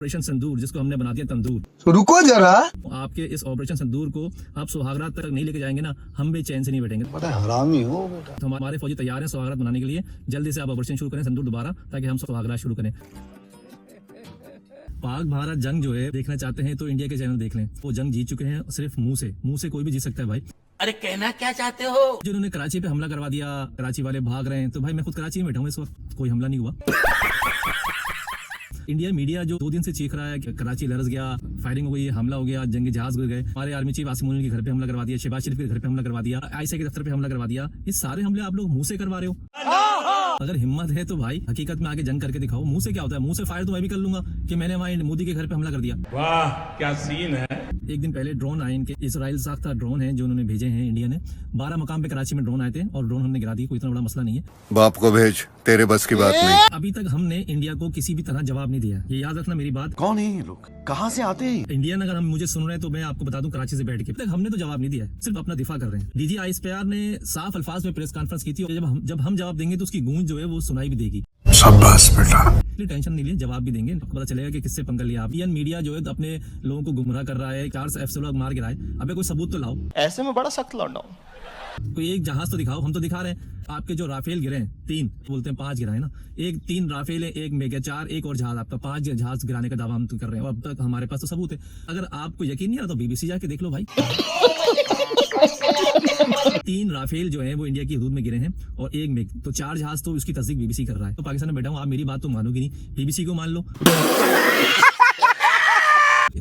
Operation सिंदूर, जिसको हमने बना दिया तंदूर। तो रुको जरा, आपके इस ऑपरेशन सिंदूर को आप सुहागरात तक नहीं लेके जाएंगे ना, हम भी चैन से नहीं बैठेंगे। बड़ा हरामी हो बेटा। तो हमारे फौजी तैयार हैं सुहागरात बनाने के लिए। जल्दी से आप ऑपरेशन शुरू करें सिंदूर दोबारा, ताकि हम सुहागरात शुरू करें। पाक भारत जंग जो है देखना चाहते हैं तो इंडिया के चैनल देख लें। वो जंग जीत चुके हैं सिर्फ मुंह से कोई भी जीत सकता है भाई। अरे कहना क्या चाहते हो? जिन्होंने कराची पे हमला करवा दिया, कराची वाले भाग रहे हैं, तो भाई मैं खुद कराची में बैठा हूँ इस वक्त, कोई हमला नहीं हुआ। इंडिया मीडिया जो 2 दिन से चीख रहा है कि कराची लरस गया, फायरिंग हो गई, हमला हो गया, जंगी जहाज गिर गए, हमारे आर्मी चीफ आसिम मुनीर के घर पे हमला करवा दिया, शहबाज शरीफ के घर पे हमला करवा दिया, आईसीआई के दफ्तर पे हमला करवा दिया। ये सारे हमले आप लोग मुंह से करवा रहे हो। अगर हिम्मत है तो भाई हकीकत में आगे जंग करके दिखाओ। मुंह से क्या होता है? मुंह से फायर तो मैं भी कर लूंगा कि मैंने वहां मोदी के घर पे हमला कर दिया। वाह क्या सीन है। एक दिन पहले ड्रोन आए इनके, इसराइल साख्ता ड्रोन है जो उन्होंने भेजे हैं इंडिया ने। 12 मकाम पे कराची में ड्रोन आए थे और ड्रोन हमने गिरा दिए। कोई इतना बड़ा मसला नहीं है। बाप को भेज, तेरे बस की बात नहीं। अभी तक हमने इंडिया को किसी भी तरह जवाब नहीं दिया, ये याद रखना मेरी बात। कौन है ये लोग, कहाँ से आते हैं? इंडियन अगर हम मुझे सुन रहे हैं तो मैं आपको बता दूं कराची से बैठ के, तक हमने तो जवाब नहीं दिया है, सिर्फ अपना दिफा कर रहे हैं। डीजी आईएसपीआर ने साफ अल्फाज में प्रेस कॉन्फ्रेंस की थी और जब हम जवाब देंगे तो उसकी गूंज जो है वो सुनाई भी देगी। शाबाश बेटा। टेंशन नहीं लिए, जवाब भी देंगे, आपको पता चलेगा कि किससे पंगा लिया। इंडियन मीडिया जो है अपने लोगों को गुमराह कर रहा है, 4 F-16 लोग मार गिराए। अबे कोई सबूत तो लाओ। ऐसे में बड़ा सख्त लौंडा हूं। कोई एक जहाज तो दिखाओ। हम तो दिखा रहे हैं। आपके जो राफेल गिरे हैं 3, बोलते हैं 5 गिरा है ना, 3 राफेल है, 1 मेगा 4, एक और जहाज, आपका 5 जहाज गिराने का दावा हम तो कर रहे हैं। अब तक हमारे पास तो सबूत है। अगर आपको यकीन नहीं आ रहा तो बीबीसी जाके देख लो भाई। 3 राफेल जो है वो इंडिया की हदूद में गिरे हैं और 1 मेग, तो 4 जहाज तो उसकी तस्दीक बीबीसी कर रहा है। तो पाकिस्तान में बैठा हूँ, आप मेरी बात तो मानोगी नहीं, बीबीसी को मान लो।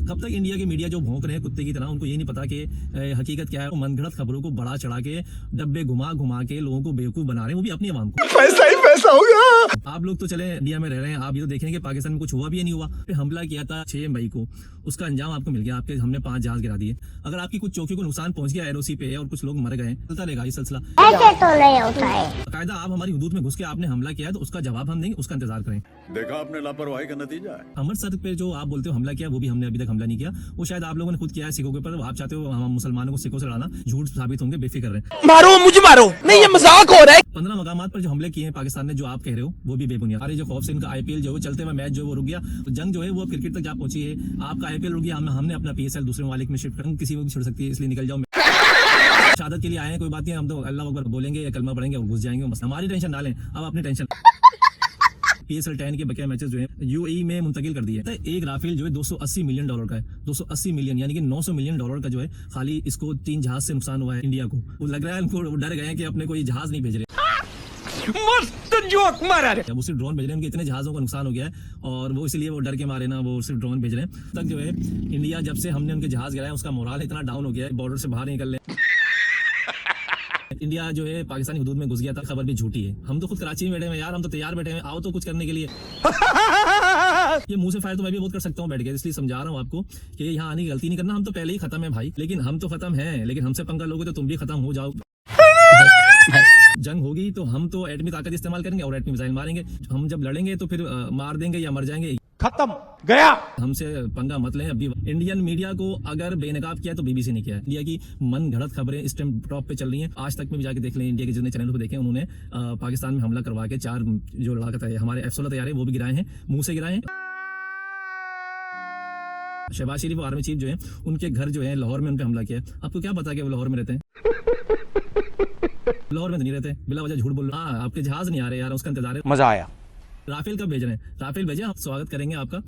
कब तक इंडिया के मीडिया जो भौंक रहे हैं कुत्ते की तरह, उनको ये नहीं पता कि हकीकत क्या है। वो मनगढ़ंत खबरों को बढ़ा चढ़ा के, डब्बे घुमा घुमा के लोगों को बेवकूफ बना रहे हैं, वो भी अपनी आवाम को। पैसा ही पैसा होगा। आप लोग तो चले इंडिया में रह रहे हैं, आप ये तो देखेंगे पाकिस्तान में कुछ हुआ भी या नहीं हुआ। फिर हमला किया था 6 मई को, उसका अंजाम आपको मिल गया। आपके हमने 5 जहाज गिरा दिए। अगर आपकी कुछ चौकियों को नुकसान पहुंच गया एलओसी पे और कुछ लोग मर गए, चलता रहेगा ये सिलसिला। ऐसे तो नहीं होता है। बाकायदा आप हमारी हदूद में घुस के आपने हमला किया है, तो उसका जवाब हम देंगे, उसका इंतजार करें। देखा आपने लापरवाही का नतीजा है। अमृतसर पे जो आप बोलते हो हमला किया, वो भी हमने अभी तक हमला नहीं किया। वो शायद आप लोगों ने खुद किया है सिखों के ऊपर। आप चाहते हो हम मुसलमानों को सिखों से लड़ाना, झूठ साबित होंगे, बेफिक्र रहें। मारो मुझे मारो, नहीं ये मजाक हो रहा है। 15 मकामात पर जो हमले किए हैं पाकिस्तान ने, जो आप कह रहे हो वो भी बेबुनियाद। अरे जो खौफ से इनका आईपीएल जो है चलते हुए मैच जो है वो रुक गया, तो जंग जो है वो क्रिकेट तक जा पहुंची है। आपका आईपीएल रुक गया, हमने अपना पीएसएल दूसरे मालिक में शिफ्ट कर, किसी को भी छोड़ सकती है, इसलिए निकल जाओ। शहादत के लिए आए हैं, कोई बात नहीं, हम तो अल्लाह अकबर बोलेंगे या कलमा पढ़ेंगे और घुस जाएंगे। हमारी टेंशन ना लें, अब अपनी टेंशन। PSL 10 के बकाया मैचेस जो है यूएई में मुंतकिल कर दिए। एक राफेल जो है $280 मिलियन का है। 280 मिलियन यानी कि $900 मिलियन का जो है खाली इसको 3 जहाज से नुकसान हुआ है इंडिया को। वो लग रहा है उनको डर गए हैं कि अपने कोई जहाज नहीं भेज रहे। मस्त जोक मारा रे। वो सिर्फ ड्रोन भेज रहे हैं, उनके इतने जहाजों का नुकसान हो गया है और वो इसलिए वो डर के मारे ना वो सिर्फ ड्रोन भेज रहे हैं। तक जो है इंडिया जब से हमने उनके जहाज गिराए उसका मोराल इतना डाउन हो गया है, बॉर्डर से बाहर निकल रहे। इंडिया जो है पाकिस्तानी हुदूद में घुस गया था, खबर भी झूठी है। हम तो खुद कराची में बैठे हैं यार, हम तो तैयार बैठे हैं, आओ तो कुछ करने के लिए। ये मुंह से फायर तो मैं भी बहुत कर सकता हूँ बैठ के, इसलिए समझा रहा हूँ आपको कि यहाँ आने की गलती नहीं करना। हम तो पहले ही खत्म है भाई, लेकिन हम तो खत्म हैं, लेकिन हमसे पंगा लोगे तो तुम भी खत्म हो जाओ। जंग होगी तो हम तो एटमी ताकत इस्तेमाल करेंगे और एटमी मिसाइल मारेंगे। हम जब लड़ेंगे तो फिर मार देंगे या मर जाएंगे। खत्म गया। हमसे पंगा मत लें। अभी इंडियन मीडिया को अगर बेनकाब किया तो बीबीसी ने किया है। इंडिया की मन घड़त खबरें इस टाइम टॉप पे चल रही हैं। आज तक में भी जाके देख लें, इंडिया के जितने चैनल पे देखें, उन्होंने पाकिस्तान में हमला करवा के 4 जो लड़ाका है हमारे F-16 तैयार है वो भी गिराए हैं, मुंह से गिराए हैं। शहबाज शरीफ और आर्मी चीफ जो है उनके घर जो है लाहौर में उन पे हमला किया। आपको क्या पता कि वो लाहौर में रहते हैं? लाहौर में तो नहीं रहते, बिला वजह झूठ बोल रहे। हाँ, आपके जहाज नहीं आ रहे यार, उसका इंतजार है। मजा आया। राफेल कब भेज रहे हैं? राफेल भेजे, हम स्वागत करेंगे आपका।